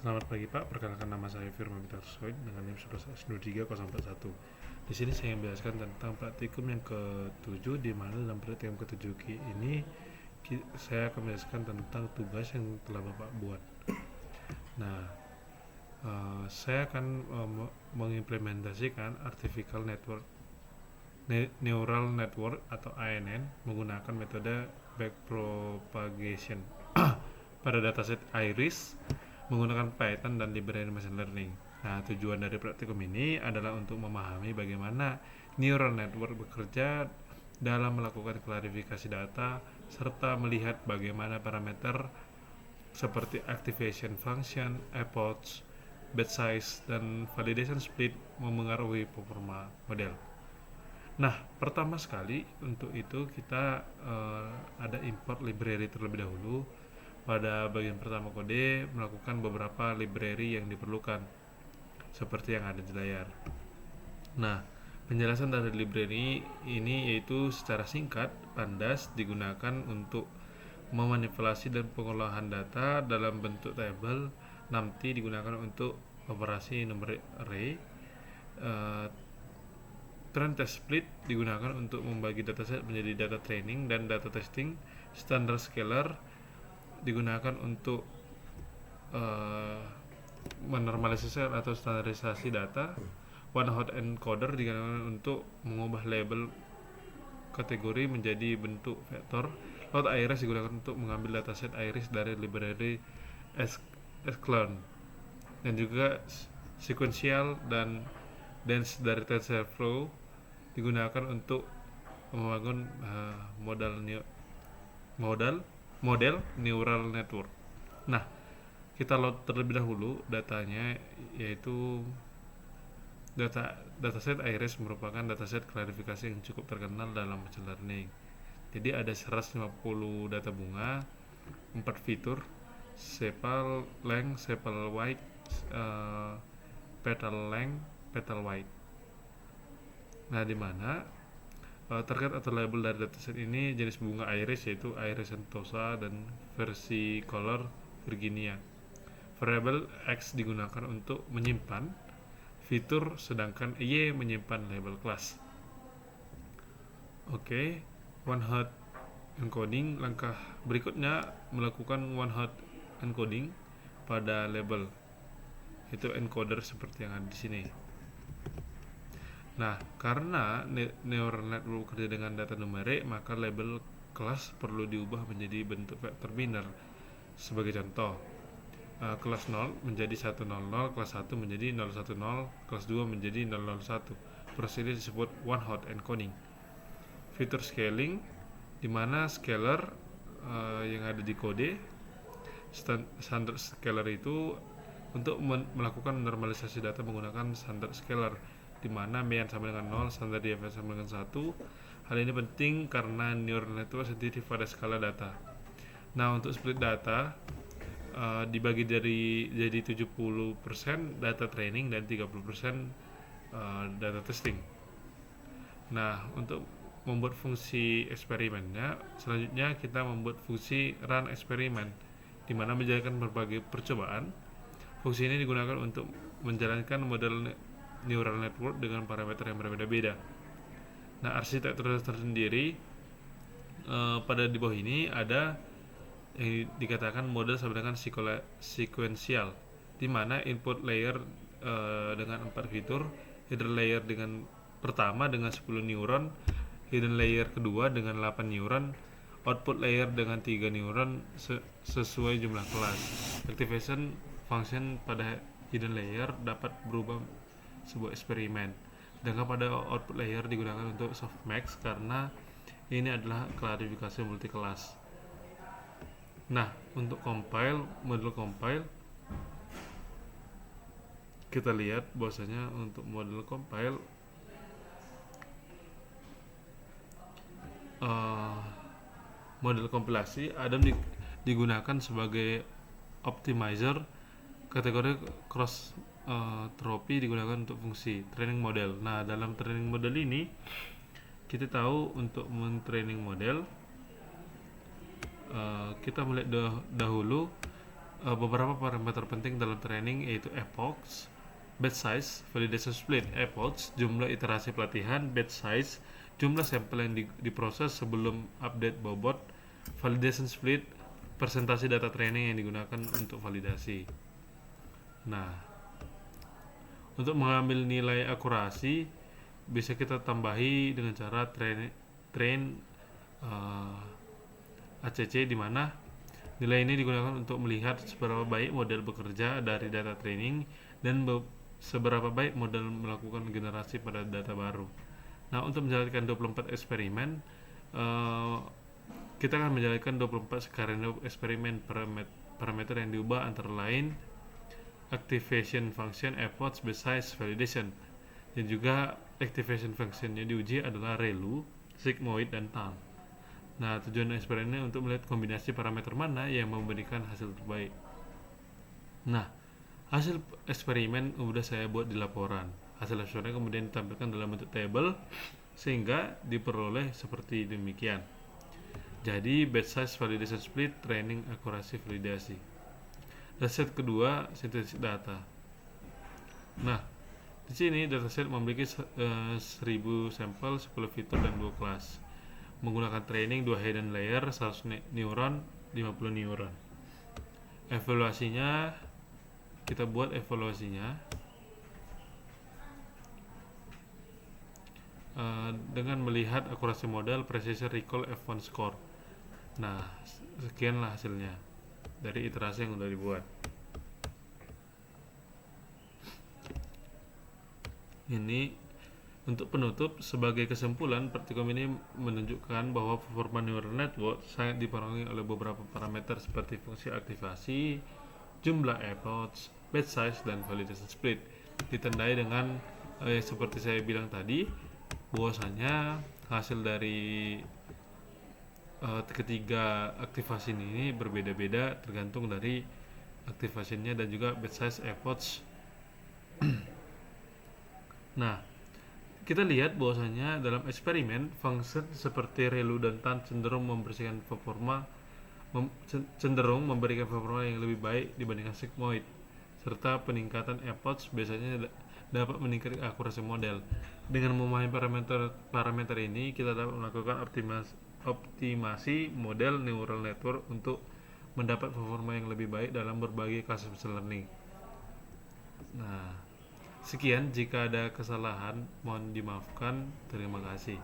Selamat pagi Pak, perkenalkan nama saya Firman Witarsoid dengan NIM 11S23041. Di sini saya menjelaskan tentang praktikum yang ke-7, di mana dalam praktikum ke-7 ini saya akan menjelaskan tentang tugas yang telah Bapak buat. Nah, saya akan mengimplementasikan Artificial Neural Network atau ANN menggunakan metode backpropagation pada dataset iris menggunakan Python dan library machine learning. Nah, tujuan dari praktikum ini adalah untuk memahami bagaimana neural network bekerja dalam melakukan klarifikasi data serta melihat bagaimana parameter seperti activation function, epochs, batch size, dan validation split memengaruhi performa model. Nah, pertama sekali untuk itu kita ada import library terlebih dahulu. Pada bagian pertama kode melakukan beberapa library yang diperlukan seperti yang ada di layar. Nah, penjelasan dari library ini yaitu secara singkat, pandas digunakan untuk memanipulasi dan pengolahan data dalam bentuk tabel, nanti digunakan untuk operasi numeric array. Trend test split digunakan untuk membagi dataset menjadi data training dan data testing. Standard scaler digunakan untuk menormalisasi atau standarisasi data. One hot encoder digunakan untuk mengubah label kategori menjadi bentuk vektor. Load iris digunakan untuk mengambil dataset iris dari library sklearn, dan juga sequential dan dense dari TensorFlow digunakan untuk membangun model neural network. Nah, kita load terlebih dahulu datanya, yaitu dataset iris merupakan dataset klarifikasi yang cukup terkenal dalam machine learning. Jadi ada 150 data bunga, 4 fitur, sepal length, sepal width, petal length, petal width. Nah, di mana target atau label dari dataset ini jenis bunga iris, yaitu iris sentosa dan versicolor Virginia. Variable X digunakan untuk menyimpan fitur, sedangkan Y menyimpan label kelas. Oke, one hot encoding. Langkah berikutnya melakukan one hot encoding pada label, itu encoder seperti yang ada di sini. Nah, karena neural network bekerja dengan data numerik, maka label kelas perlu diubah menjadi bentuk vektor biner. Sebagai contoh, kelas 0 menjadi 100, kelas 1 menjadi 010, kelas 2 menjadi 001. Proses ini disebut one hot encoding. Fitur scaling, di mana scaler yang ada di kode standard scaler itu untuk melakukan normalisasi data menggunakan standard scaler, di mana mean sama dengan 0, standar deviation sama dengan 1. Hal ini penting karena neural network sensitif pada skala data. Nah, untuk split data dibagi jadi 70% data training dan 30% data testing. Nah, untuk membuat fungsi eksperimennya, selanjutnya kita membuat fungsi run eksperimen, di mana menjalankan berbagai percobaan. Fungsi ini digunakan untuk menjalankan model neural network dengan parameter yang berbeda-beda. Nah, arsitektur tersendiri pada di bawah ini ada yang dikatakan model sama dengan sequential, di mana input layer dengan 4 fitur, hidden layer dengan pertama dengan 10 neuron, hidden layer kedua dengan 8 neuron, output layer dengan 3 neuron sesuai jumlah kelas. Activation function pada hidden layer dapat berubah sebuah eksperimen, sedangkan pada output layer digunakan untuk softmax karena ini adalah klarifikasi multi kelas. Nah, untuk model compile kita lihat bahwasanya untuk model compile model kompilasi Adam digunakan sebagai optimizer. Kategori cross trophy digunakan untuk fungsi training model. Nah, dalam training model ini kita tahu untuk men-training model kita melihat dahulu beberapa parameter penting dalam training yaitu epochs, batch size, validation split. Epochs jumlah iterasi pelatihan, batch size jumlah sampel yang diproses sebelum update bobot, validation split persentase data training yang digunakan untuk validasi. Nah, untuk mengambil nilai akurasi bisa kita tambahi dengan cara train ACC, di mana nilai ini digunakan untuk melihat seberapa baik model bekerja dari data training dan seberapa baik model melakukan generasi pada data baru. Nah, untuk menjalankan 24 eksperimen, kita akan menjalankan 24 skenario eksperimen. Parameter yang diubah antara lain activation function, efforts, batch size, validation. Dan juga activation functionnya diuji adalah ReLU, sigmoid, dan time. Nah, tujuan eksperimennya untuk melihat kombinasi parameter mana yang memberikan hasil terbaik. Nah, hasil eksperimen sudah saya buat di laporan. Hasil eksperimen kemudian ditampilkan dalam bentuk table sehingga diperoleh seperti demikian. Jadi, batch size, validation split, training, akurasi, validasi. Dataset kedua, sintesis data. Nah, di sini dataset memiliki 1000 sampel, 10 fitur, dan 2 kelas. Menggunakan training 2 hidden layer, 100 neuron, 50 neuron. Evaluasinya, kita buat evaluasinya dengan melihat akurasi model, precision, recall, F1 score. Nah, sekianlah hasilnya dari iterasi yang sudah dibuat. Ini untuk penutup, sebagai kesimpulan, praktikum ini menunjukkan bahwa performa neural network sangat dipengaruhi oleh beberapa parameter seperti fungsi aktivasi, jumlah epochs, batch size, dan validation split. Ditandai dengan seperti saya bilang tadi, bahwasanya hasil dari ketiga aktivasi ini berbeda-beda tergantung dari aktivasinya dan juga batch size, epochs. Nah, kita lihat bahwasanya dalam eksperimen function seperti ReLU dan TAN cenderung memberikan performa yang lebih baik dibandingkan sigmoid, serta peningkatan epochs biasanya dapat meningkatkan akurasi model. Dengan memahami parameter ini, kita dapat melakukan optimasi model neural network untuk mendapat performa yang lebih baik dalam berbagai kasus machine learning. Nah, sekian, jika ada kesalahan mohon dimaafkan. Terima kasih.